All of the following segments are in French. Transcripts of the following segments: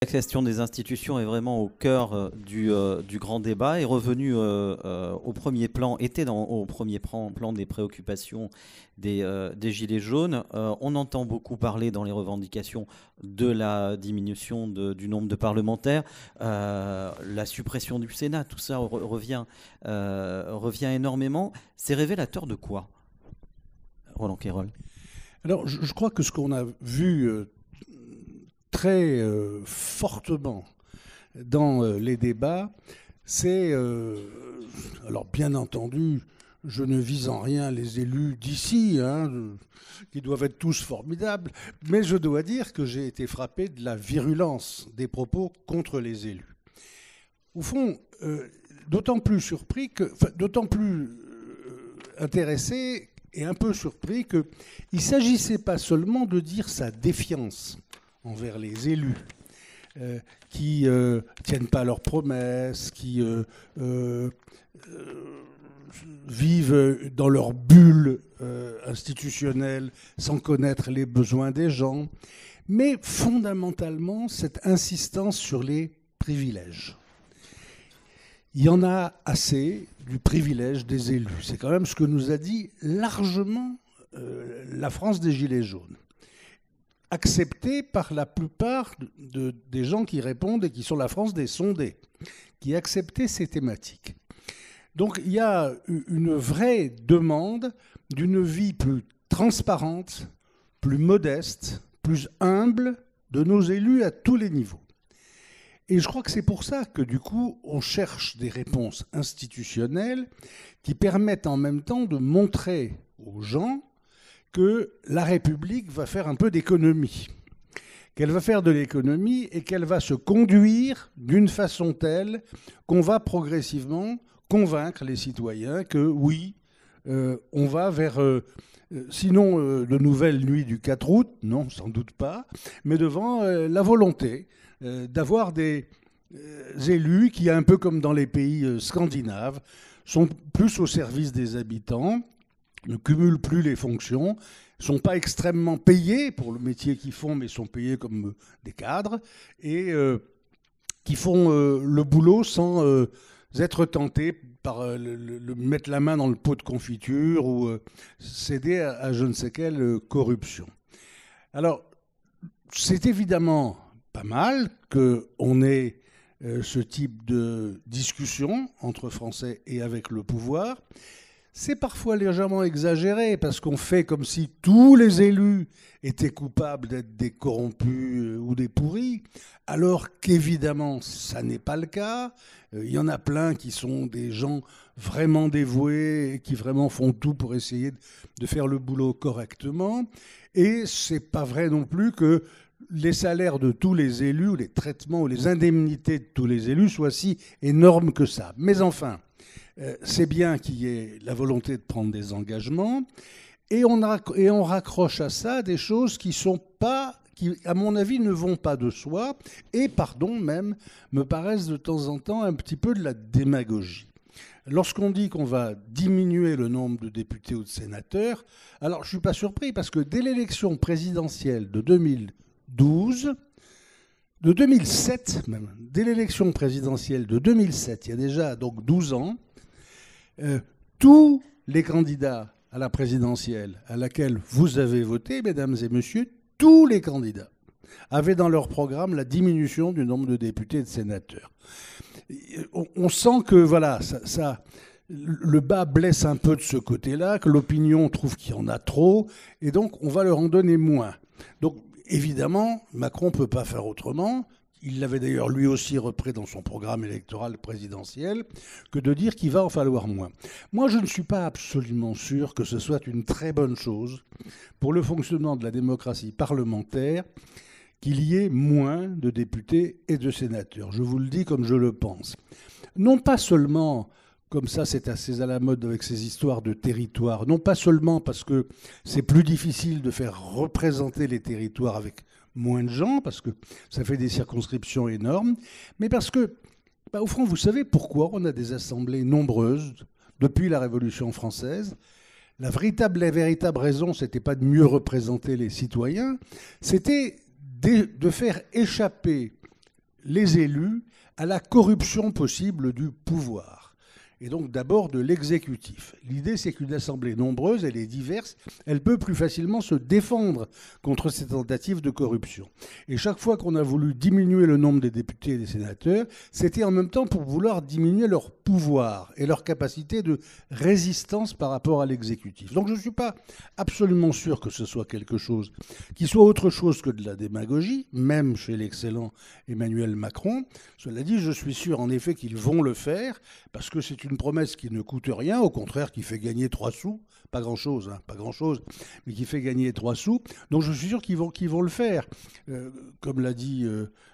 La question des institutions est vraiment au cœur du grand débat, est revenue au premier plan, était au premier plan des préoccupations des Gilets jaunes. On entend beaucoup parler dans les revendications de la diminution du nombre de parlementaires, la suppression du Sénat, tout ça revient énormément. C'est révélateur de quoi, Roland Quérol? Alors, je crois que ce qu'on a vu très fortement dans les débats, c'est, alors bien entendu, je ne vise en rien les élus d'ici, qui doivent être tous formidables, mais je dois dire que j'ai été frappé de la virulence des propos contre les élus. Au fond, d'autant plus surpris d'autant plus intéressé et un peu surpris qu'il ne s'agissait pas seulement de dire sa défiance envers les élus qui tiennent pas leurs promesses, qui vivent dans leur bulle institutionnelle sans connaître les besoins des gens, mais fondamentalement cette insistance sur les privilèges. Il y en a assez du privilège des élus. C'est quand même ce que nous a dit largement la France des Gilets jaunes, accepté par la plupart des gens qui répondent et qui sont la France des sondés, qui acceptaient ces thématiques. Donc il y a une vraie demande d'une vie plus transparente, plus modeste, plus humble de nos élus à tous les niveaux. Et je crois que c'est pour ça que du coup, on cherche des réponses institutionnelles qui permettent en même temps de montrer aux gens que la République va faire un peu d'économie, qu'elle va faire de l'économie et qu'elle va se conduire d'une façon telle qu'on va progressivement convaincre les citoyens que oui, on va vers, sinon de nouvelles nuits du 4 août, non, sans doute pas, mais devant la volonté d'avoir des élus qui, un peu comme dans les pays scandinaves, sont plus au service des habitants, ne cumulent plus les fonctions, ne sont pas extrêmement payés pour le métier qu'ils font, mais sont payés comme des cadres, et qui font le boulot sans être tentés par mettre la main dans le pot de confiture ou céder à je ne sais quelle corruption. Alors, c'est évidemment pas mal qu'on ait ce type de discussion entre Français et avec le pouvoir. C'est parfois légèrement exagéré parce qu'on fait comme si tous les élus étaient coupables d'être des corrompus ou des pourris, alors qu'évidemment, ça n'est pas le cas. Il y en a plein qui sont des gens vraiment dévoués et qui vraiment font tout pour essayer de faire le boulot correctement. Et c'est pas vrai non plus que les salaires de tous les élus, ou les traitements ou les indemnités de tous les élus soient si énormes que ça. Mais enfin, c'est bien qu'il y ait la volonté de prendre des engagements et on raccroche à ça des choses qui, à mon avis, ne vont pas de soi et, pardon, même, me paraissent de temps en temps un petit peu de la démagogie. Lorsqu'on dit qu'on va diminuer le nombre de députés ou de sénateurs, alors je ne suis pas surpris parce que dès l'élection présidentielle de 2007 même, dès l'élection présidentielle de 2007, il y a déjà donc 12 ans, tous les candidats à la présidentielle à laquelle vous avez voté, mesdames et messieurs, tous les candidats avaient dans leur programme la diminution du nombre de députés et de sénateurs. On sent que voilà, le bas blesse un peu de ce côté-là, que l'opinion trouve qu'il y en a trop, et donc on va leur en donner moins. Donc évidemment, Macron ne peut pas faire autrement. Il l'avait d'ailleurs lui aussi repris dans son programme électoral présidentiel, que de dire qu'il va en falloir moins. Moi, je ne suis pas absolument sûr que ce soit une très bonne chose pour le fonctionnement de la démocratie parlementaire qu'il y ait moins de députés et de sénateurs. Je vous le dis comme je le pense. Non pas seulement, comme ça c'est assez à la mode avec ces histoires de territoire, non pas seulement parce que c'est plus difficile de faire représenter les territoires avec moins de gens, parce que ça fait des circonscriptions énormes, mais parce que, au fond, vous savez pourquoi on a des assemblées nombreuses depuis la Révolution française. La véritable raison, c'était pas de mieux représenter les citoyens, c'était de faire échapper les élus à la corruption possible du pouvoir. Et donc d'abord de l'exécutif. L'idée, c'est qu'une assemblée nombreuse, elle est diverse, elle peut plus facilement se défendre contre ces tentatives de corruption. Et chaque fois qu'on a voulu diminuer le nombre des députés et des sénateurs, c'était en même temps pour vouloir diminuer leur pouvoir et leur capacité de résistance par rapport à l'exécutif. Donc je ne suis pas absolument sûr que ce soit quelque chose qui soit autre chose que de la démagogie, même chez l'excellent Emmanuel Macron. Cela dit, je suis sûr en effet qu'ils vont le faire, parce que c'est une promesse qui ne coûte rien, au contraire qui fait gagner 3 sous, pas grand-chose, mais qui fait gagner 3 sous. Donc je suis sûr qu'ils vont le faire. Comme l'a dit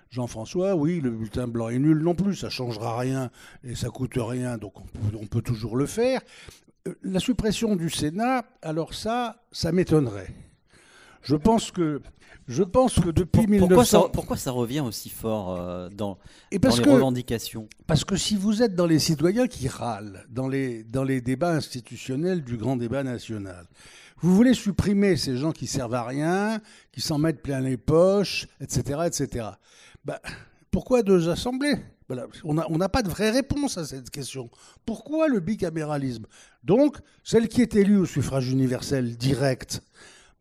Jean-François, oui, le bulletin blanc est nul non plus, ça ne changera rien et ça ne coûte rien, donc on peut toujours le faire. La suppression du Sénat, alors ça m'étonnerait. Je pense que depuis 1900... Pourquoi ça revient aussi fort dans les que, revendications? Parce que si vous êtes dans les citoyens qui râlent, dans les débats institutionnels du grand débat national, vous voulez supprimer ces gens qui servent à rien, qui s'en mettent plein les poches, etc., etc. Pourquoi 2 assemblées? Voilà. On n'a pas de vraie réponse à cette question. Pourquoi le bicaméralisme? Donc, celle qui est élue au suffrage universel direct,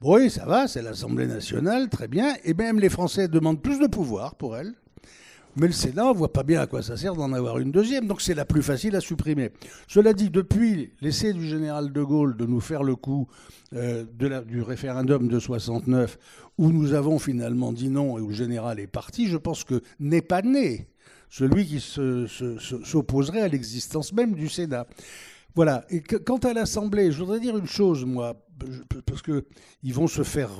oui, ça va, c'est l'Assemblée nationale, très bien. Et même les Français demandent plus de pouvoir pour elle. Mais le Sénat, on ne voit pas bien à quoi ça sert d'en avoir une deuxième, donc c'est la plus facile à supprimer. Cela dit, depuis l'essai du général de Gaulle de nous faire le coup du référendum de 69, où nous avons finalement dit non et où le général est parti, je pense que n'est pas né celui qui s'opposerait à l'existence même du Sénat. Voilà. Et quant à l'Assemblée, je voudrais dire une chose, moi, parce qu'ils vont se faire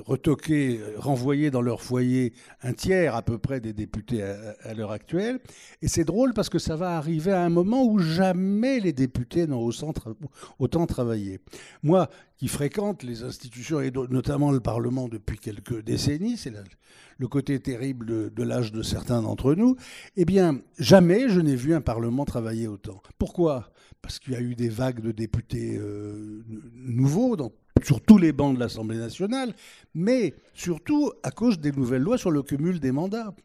retoquer, renvoyer dans leur foyer un tiers à peu près des députés à l'heure actuelle. Et c'est drôle parce que ça va arriver à un moment où jamais les députés n'ont autant travaillé. Moi, qui fréquente les institutions, et notamment le Parlement depuis quelques décennies, c'est le côté terrible de l'âge de certains d'entre nous, eh bien, jamais je n'ai vu un Parlement travailler autant. Pourquoi ? Parce qu'il y a eu des vagues de députés nouveaux sur tous les bancs de l'Assemblée nationale, mais surtout à cause des nouvelles lois sur le cumul des mandats.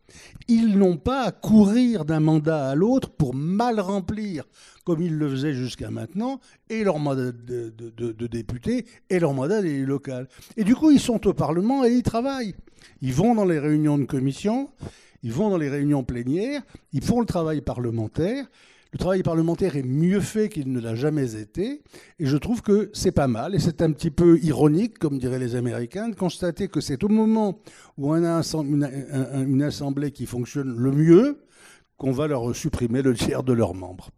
Ils n'ont pas à courir d'un mandat à l'autre pour mal remplir, comme ils le faisaient jusqu'à maintenant, et leur mandat de député et leur mandat d'élu local. Et du coup, ils sont au Parlement et ils travaillent. Ils vont dans les réunions de commission, ils vont dans les réunions plénières, ils font le travail parlementaire. Le travail parlementaire est mieux fait qu'il ne l'a jamais été, et je trouve que c'est pas mal, et c'est un petit peu ironique, comme diraient les Américains, de constater que c'est au moment où on a une assemblée qui fonctionne le mieux qu'on va leur supprimer le tiers de leurs membres.